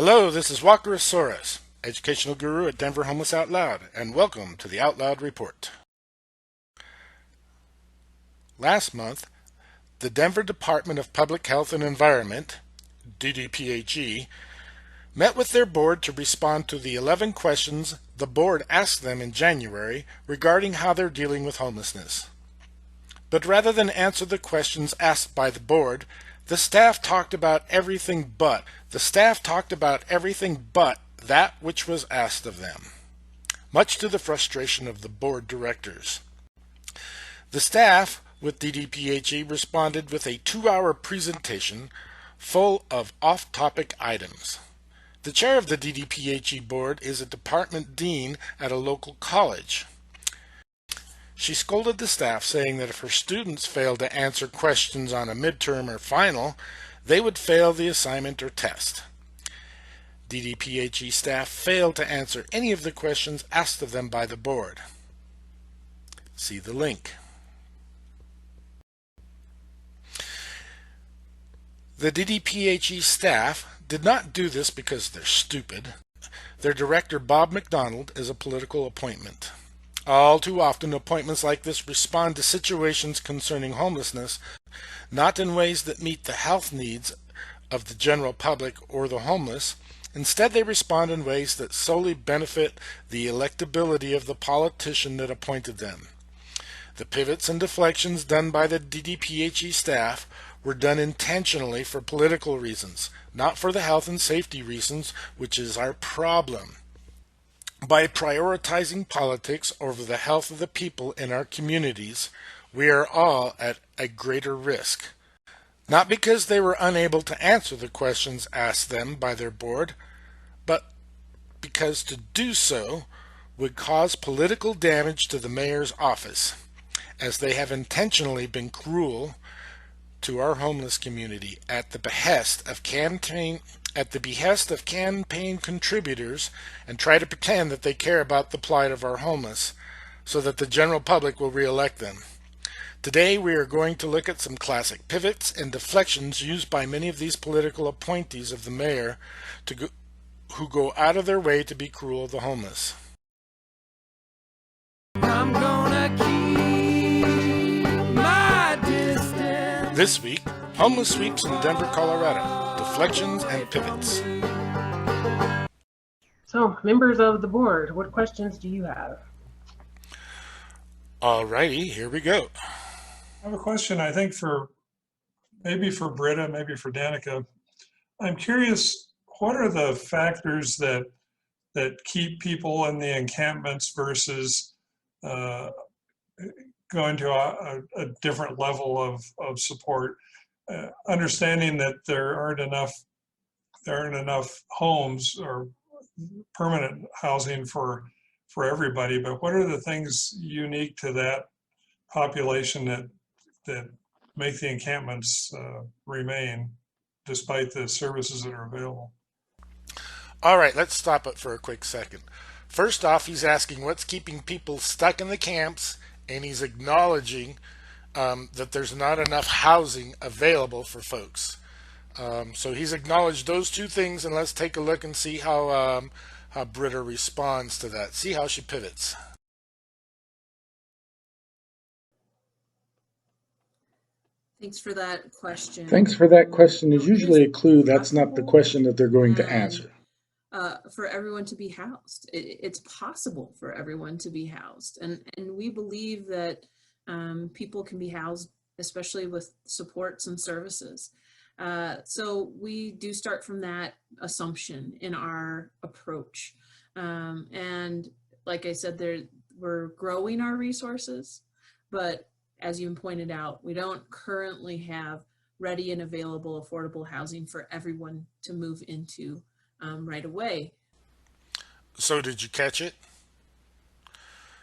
Hello, this is Walkerosaurus, educational guru at Denver Homeless Out Loud, and welcome to the Out Loud Report. Last month, the Denver Department of Public Health and Environment, DDPHE, met with their board to respond to the 11 questions the board asked them in January regarding how they're dealing with homelessness. But rather than answer the questions asked by the board, the staff talked about everything but that which was asked of them, much to the frustration of the board directors. The staff with DDPHE responded with a 2-hour presentation full of off-topic items. The chair of the DDPHE board is a department dean at a local college. She scolded the staff, saying that if her students failed to answer questions on a midterm or final, they would fail the assignment or test. DDPHE staff failed to answer any of the questions asked of them by the board. See the link. The DDPHE staff did not do this because they're stupid. Their director, Bob McDonald, is a political appointment. All too often, appointments like this respond to situations concerning homelessness, not in ways that meet the health needs of the general public or the homeless. Instead, they respond in ways that solely benefit the electability of the politician that appointed them. The pivots and deflections done by the DDPHE staff were done intentionally for political reasons, not for the health and safety reasons, which is our problem. By prioritizing politics over the health of the people in our communities, we are all at a greater risk. Not because they were unable to answer the questions asked them by their board, but because to do so would cause political damage to the mayor's office, as they have intentionally been cruel to our homeless community at the behest of campaign contributors, and try to pretend that they care about the plight of our homeless so that the general public will re-elect them. Today we are going to look at some classic pivots and deflections used by many of these political appointees of the mayor who go out of their way to be cruel to the homeless. I'm gonna keep my distance. This week, homeless sweeps in Denver, Colorado. Deflections and pivots. So, members of the board, what questions do you have? Alrighty, here we go. I have a question, I think maybe for Britta, maybe for Danica. I'm curious, what are the factors that keep people in the encampments versus going to a different level of support? Understanding that there aren't enough homes or permanent housing for everybody, but what are the things unique to that population that make the encampments remain despite the services that are available? All right, let's stop it for a quick second. First off, he's asking what's keeping people stuck in the camps, and he's acknowledging that there's not enough housing available for folks. So he's acknowledged those two things, and let's take a look and see how Britta responds to that. See how she pivots. Thanks for that question. Thanks for that question is usually a clue that's not the question that they're going to answer. For everyone to be housed. It's possible for everyone to be housed. And we believe that people can be housed, especially with supports and services. So we do start from that assumption in our approach. And like I said, we're growing our resources, but as you pointed out, we don't currently have ready and available affordable housing for everyone to move into right away. So did you catch it?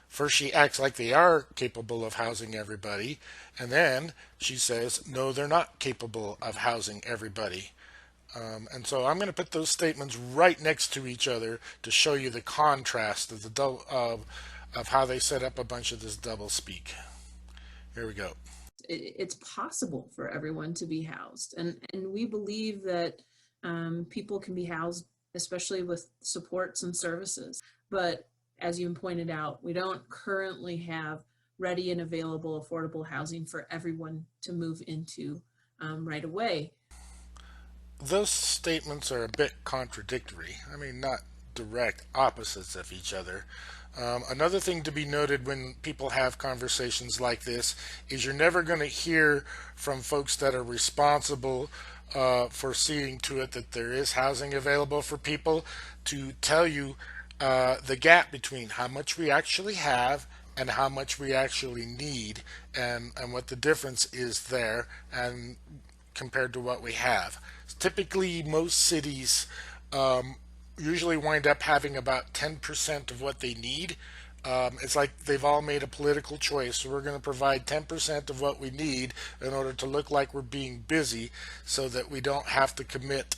First she acts like they are capable of housing everybody, and then she says, no, they're not capable of housing everybody. And so I'm going to put those statements right next to each other to show you the contrast of of how they set up a bunch of this double speak. Here we go. It's possible for everyone to be housed, and we believe that people can be housed, especially with supports and services. But as you pointed out, we don't currently have ready and available affordable housing for everyone to move into right away. Those statements are a bit contradictory. I mean, not direct opposites of each other. Another thing to be noted when people have conversations like this is you're never going to hear from folks that are responsible for seeing to it that there is housing available for people to tell you the gap between how much we actually have and how much we actually need, and what the difference is there and compared to what we have. Typically, most cities usually wind up having about 10% of what they need. It's like they've all made a political choice. So we're going to provide 10% of what we need in order to look like we're being busy so that we don't have to commit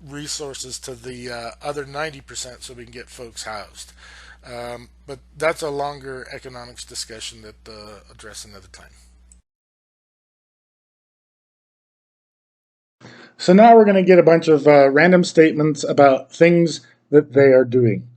resources to the other 90% so we can get folks housed. But that's a longer economics discussion that address another time. So now we're going to get a bunch of random statements about things that they are doing.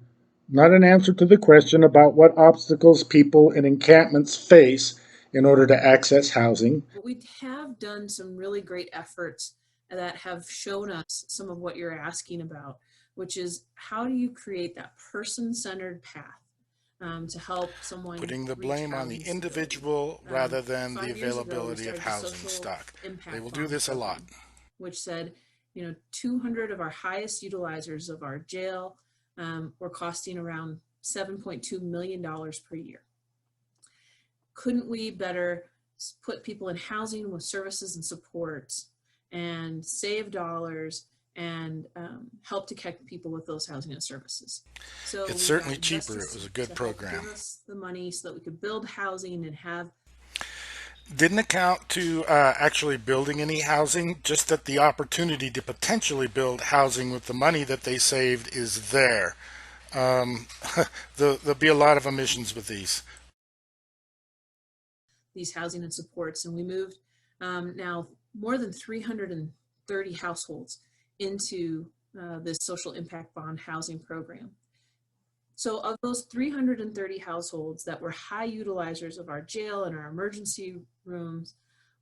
Not an answer to the question about what obstacles people in encampments face in order to access housing. We have done some really great efforts that have shown us some of what you're asking about, which is how do you create that person-centered path to help someone Putting the reach blame on the housing individual rather than the 5 years ago, we availability of started the housing social stock. impact They will do bond this a lot. program, which said, 200 of our highest utilizers of our jail were costing around $7.2 million per year. Couldn't we better put people in housing with services and supports and save dollars and help to connect people with those housing and services? So It's we certainly got cheaper. investors It was a good to help program. give us the money so that we could build housing and have. Didn't account to actually building any housing, just that the opportunity to potentially build housing with the money that they saved is there. There'll be a lot of omissions with these Housing and supports, and we moved now more than 330 households into this social impact bond housing program. So of those 330 households that were high utilizers of our jail and our emergency rooms,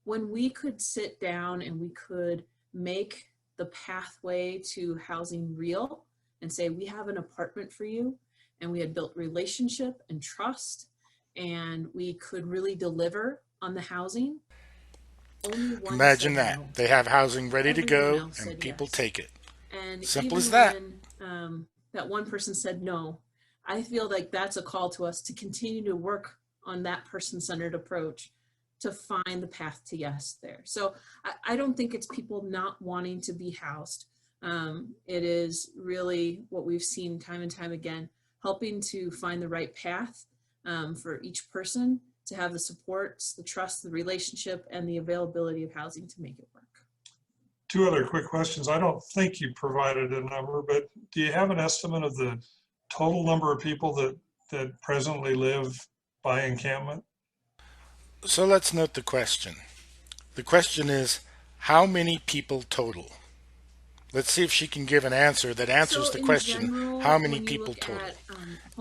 when we could sit down and we could make the pathway to housing real and say, we have an apartment for you, and we had built relationship and trust, and we could really deliver on the housing. Only one Imagine said that. no. They have housing ready to Everyone go else and said people yes. take it. And Simple even as that. when that one person said no, I feel like that's a call to us to continue to work on that person-centered approach to find the path to yes there. So I don't think it's people not wanting to be housed. It is really what we've seen time and time again, helping to find the right path for each person to have the supports, the trust, the relationship, and the availability of housing to make it work. Two other quick questions. I don't think you provided a number, but do you have an estimate of the total number of people that presently live by encampment? So let's note the question. The question is, how many people total? Let's see if she can give an answer that answers the question, general, how many when you people look total? at,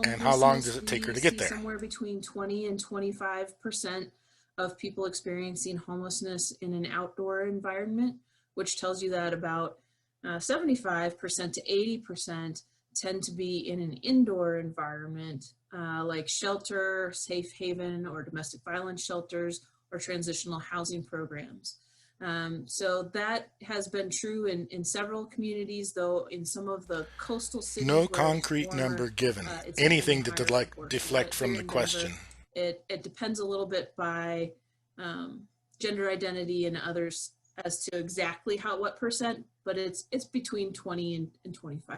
And how long homelessness, does it take her we to get see there? Somewhere between 20 and 25% of people experiencing homelessness in an outdoor environment, which tells you that about 75% to 80% tend to be in an indoor environment, like shelter, safe haven, or domestic violence shelters, or transitional housing programs. So that has been true in several communities, though in some of the coastal cities. No concrete number given. Anything to deflect from the question. It depends a little bit by gender identity and others as to exactly what percent, but it's between 20 and 25%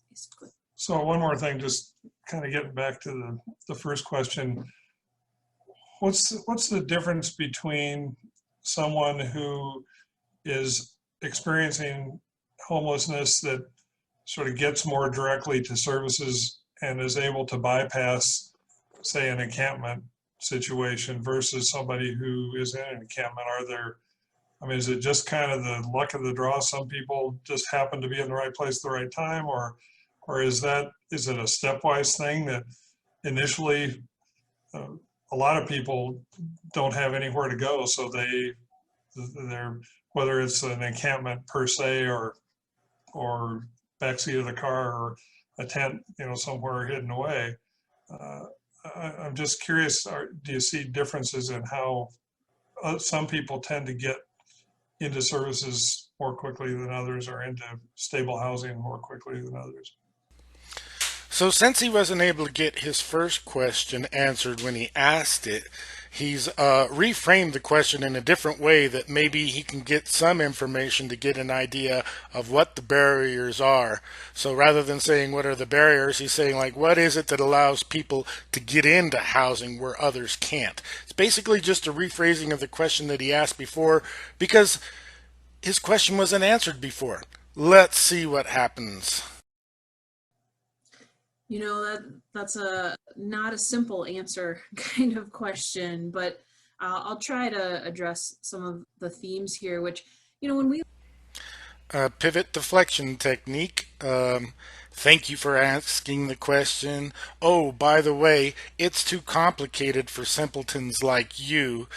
basically. So one more thing, just kind of getting back to the first question. What's the difference between someone who is experiencing homelessness that sort of gets more directly to services and is able to bypass, say, an encampment situation versus somebody who is in an encampment? Are there I mean, is it just kind of the luck of the draw? Some people just happen to be in the right place at the right time, or is it a stepwise thing that initially a lot of people don't have anywhere to go, so they're, whether it's an encampment per se or backseat of the car or a tent, somewhere hidden away. I'm just curious, do you see differences in how some people tend to get into services more quickly than others, or into stable housing more quickly than others? So since he wasn't able to get his first question answered when he asked it, he's reframed the question in a different way that maybe he can get some information to get an idea of what the barriers are. So rather than saying what are the barriers, he's saying like what is it that allows people to get into housing where others can't. It's basically just a rephrasing of the question that he asked before because his question wasn't answered before. Let's see what happens. That's not a simple answer kind of question, but I'll try to address some of the themes here, which, when we Pivot deflection technique. Thank you for asking the question. Oh, by the way, it's too complicated for simpletons like you.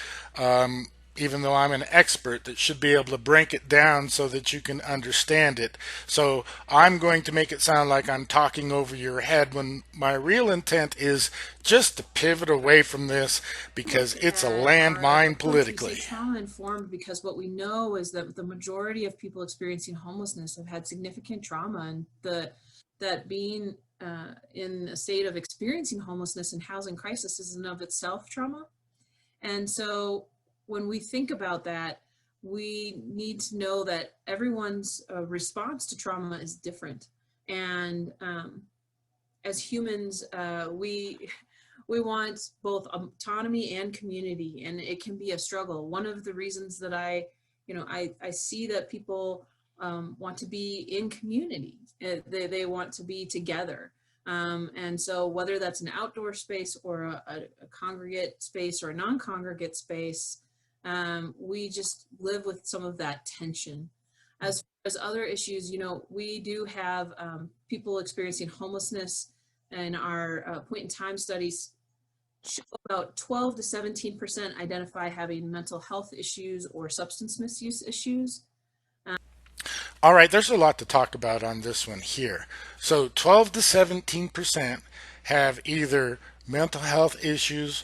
Even though I'm an expert that should be able to break it down so that you can understand it. So I'm going to make it sound like I'm talking over your head when my real intent is just to pivot away from this because it's a landmine politically. Trauma informed because what we know is that the majority of people experiencing homelessness have had significant trauma, and that being in a state of experiencing homelessness and housing crisis is in of itself trauma. And so when we think about that, we need to know that everyone's response to trauma is different. And as humans, we want both autonomy and community, and it can be a struggle. One of the reasons that I see that people want to be in community, they want to be together. And so whether that's an outdoor space or a congregate space or a non-congregate space, we just live with some of that tension. As far as other issues, we do have people experiencing homelessness, and our point in time studies show about 12 to 17% identify having mental health issues or substance misuse issues. All right, there's a lot to talk about on this one here. So 12 to 17% have either mental health issues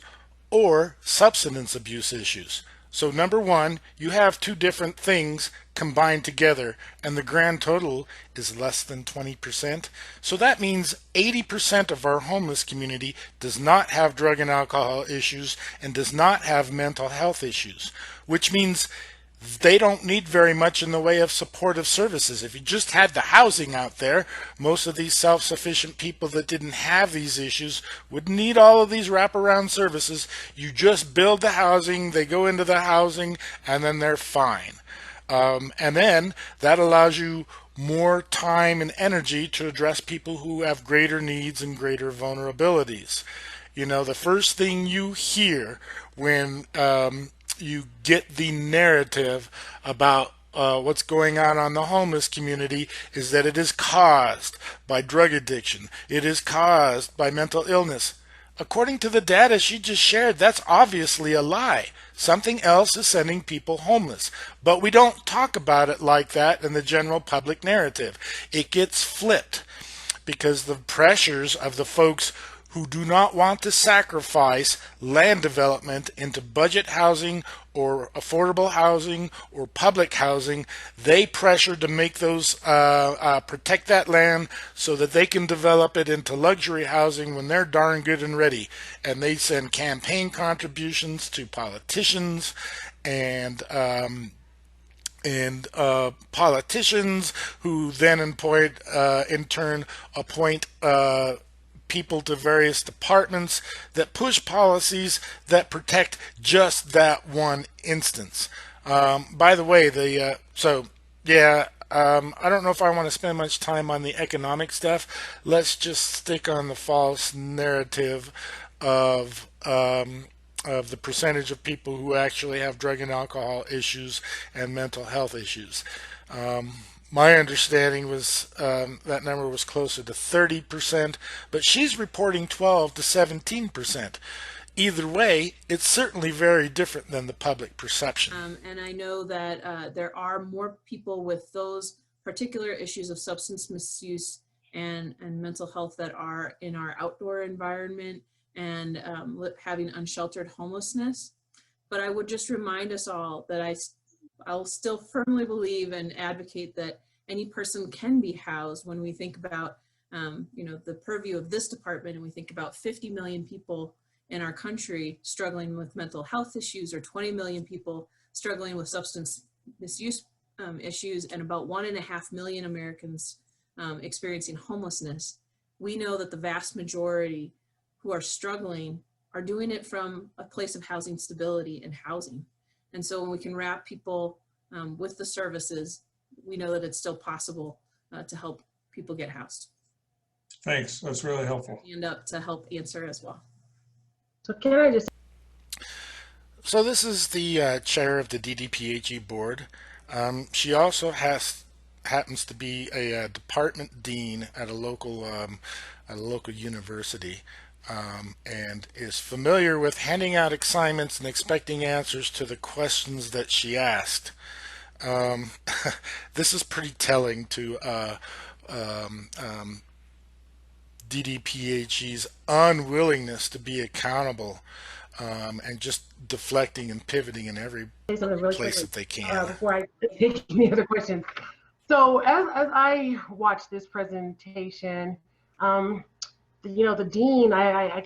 or substance abuse issues. So number one, you have two different things combined together, and the grand total is less than 20%. So that means 80% of our homeless community does not have drug and alcohol issues and does not have mental health issues, which means they don't need very much in the way of supportive services. If you just had the housing out there, most of these self-sufficient people that didn't have these issues would need all of these wraparound services. You just build the housing, they go into the housing, and then they're fine. And then that allows you more time and energy to address people who have greater needs and greater vulnerabilities. The first thing you hear when you get the narrative about what's going on the homeless community is that it is caused by drug addiction. It is caused by mental illness. According to the data she just shared, that's obviously a lie. Something else is sending people homeless. But we don't talk about it like that in the general public narrative. It gets flipped because the pressures of the folks who do not want to sacrifice land development into budget housing or affordable housing or public housing, they pressure to make those protect that land so that they can develop it into luxury housing when they're darn good and ready. And they send campaign contributions to politicians and politicians who then in turn appoint people to various departments that push policies that protect just that one instance. By the way, I don't know if I want to spend much time on the economic stuff. Let's just stick on the false narrative of of the percentage of people who actually have drug and alcohol issues and mental health issues. My understanding was that number was closer to 30%, but she's reporting 12 to 17%. Either way, it's certainly very different than the public perception. And I know that there are more people with those particular issues of substance misuse and mental health that are in our outdoor environment and having unsheltered homelessness. But I would just remind us all that I'll still firmly believe and advocate that any person can be housed when we think about the purview of this department, and we think about 50 million people in our country struggling with mental health issues, or 20 million people struggling with substance misuse issues, and about 1.5 million Americans experiencing homelessness. We know that the vast majority who are struggling are doing it from a place of housing stability and housing. And so when we can wrap people with the services, we know that it's still possible to help people get housed. Thanks, that's really helpful. Hand up to help answer as well. So can I just, So this is the chair of the DDPHE board. She also happens to be a department dean at a local university, and is familiar with handing out assignments and expecting answers to the questions that she asked. This is pretty telling to DDPHE's unwillingness to be accountable, and just deflecting and pivoting in every say something really place quickly that they can. before I take any other questions? So as I watched this presentation, the dean, I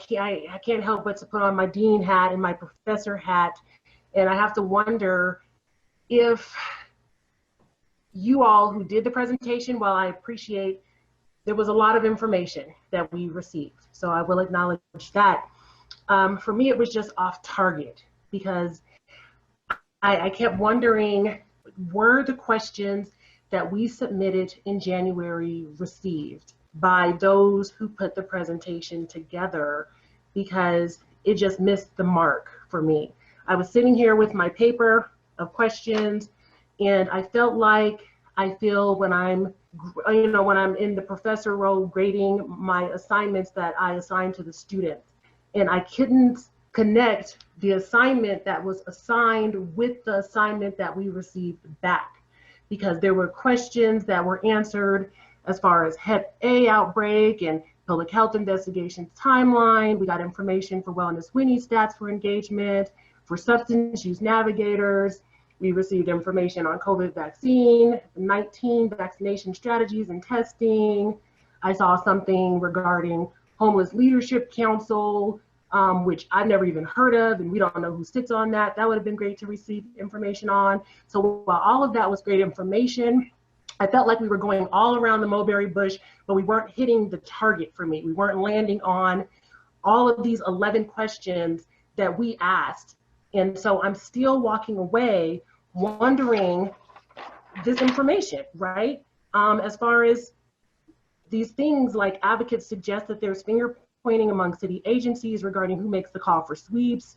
can't help but to put on my dean hat and my professor hat, and I have to wonder if you all who did the presentation, while I appreciate there was a lot of information that we received, so I will acknowledge that. For me, it was just off target, because I kept wondering, were the questions that we submitted in January received by those who put the presentation together? Because it just missed the mark for me. I was sitting here with my paper of questions, and I felt like I feel when I'm in the professor role grading my assignments that I assign to the students. And I couldn't connect the assignment that was assigned with the assignment that we received back, because there were questions that were answered as far as Hep A outbreak and public health investigations timeline. We got information for wellness Winnie stats for engagement, for substance use navigators. We received information on COVID vaccine, 19 vaccination strategies and testing. I saw something regarding Homeless Leadership Council, which I've never even heard of, and we don't know who sits on that. That would have been great to receive information on. So while all of that was great information, I felt like we were going all around the mulberry bush, but we weren't hitting the target for me. We weren't landing on all of these 11 questions that we asked. And so I'm still walking away wondering this information, right? As far as these things, like advocates suggest that there's finger pointing among city agencies regarding who makes the call for sweeps.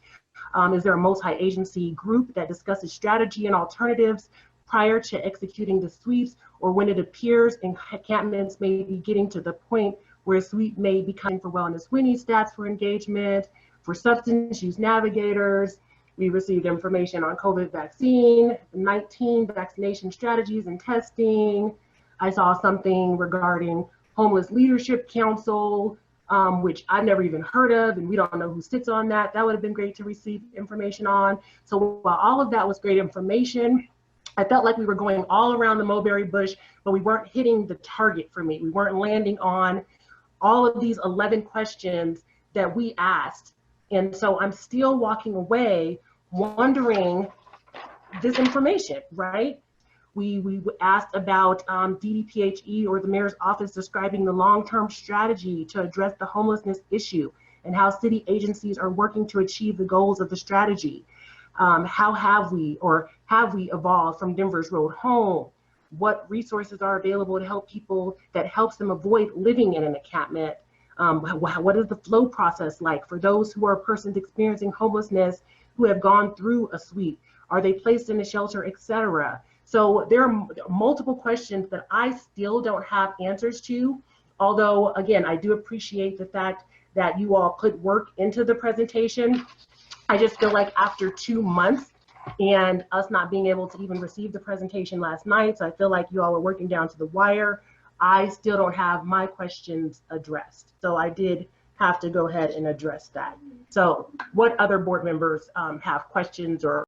Is there a multi-agency group that discusses strategy and alternatives prior to executing the sweeps, or when it appears encampments may be getting to the point where a sweep may be coming for wellness Winnie stats for engagement, for substance use navigators? We received information on COVID vaccine, 19 vaccination strategies and testing. I saw something regarding Homeless Leadership Council, which I've never even heard of, and we don't know who sits on that. That would have been great to receive information on. So while all of that was great information, I felt like we were going all around the mulberry bush, but we weren't hitting the target for me. We weren't landing on all of these 11 questions that we asked. And so I'm still walking away wondering this information, right? We asked about DDPHE, or the mayor's office, describing the long-term strategy to address the homelessness issue and how city agencies are working to achieve the goals of the strategy. How have we evolved from Denver's road home? What resources are available to help people that helps them avoid living in an encampment? What is the flow process like for those who are persons experiencing homelessness who have gone through a sweep? Are they placed in a shelter, etc.? So there are multiple questions that I still don't have answers to. Although, again, I do appreciate the fact that you all put work into the presentation. I just feel like after 2 months and us not being able to even receive the presentation last night, so I feel like you all are working down to the wire. I still don't have my questions addressed. So I did have to go ahead and address that. So what other board members have questions or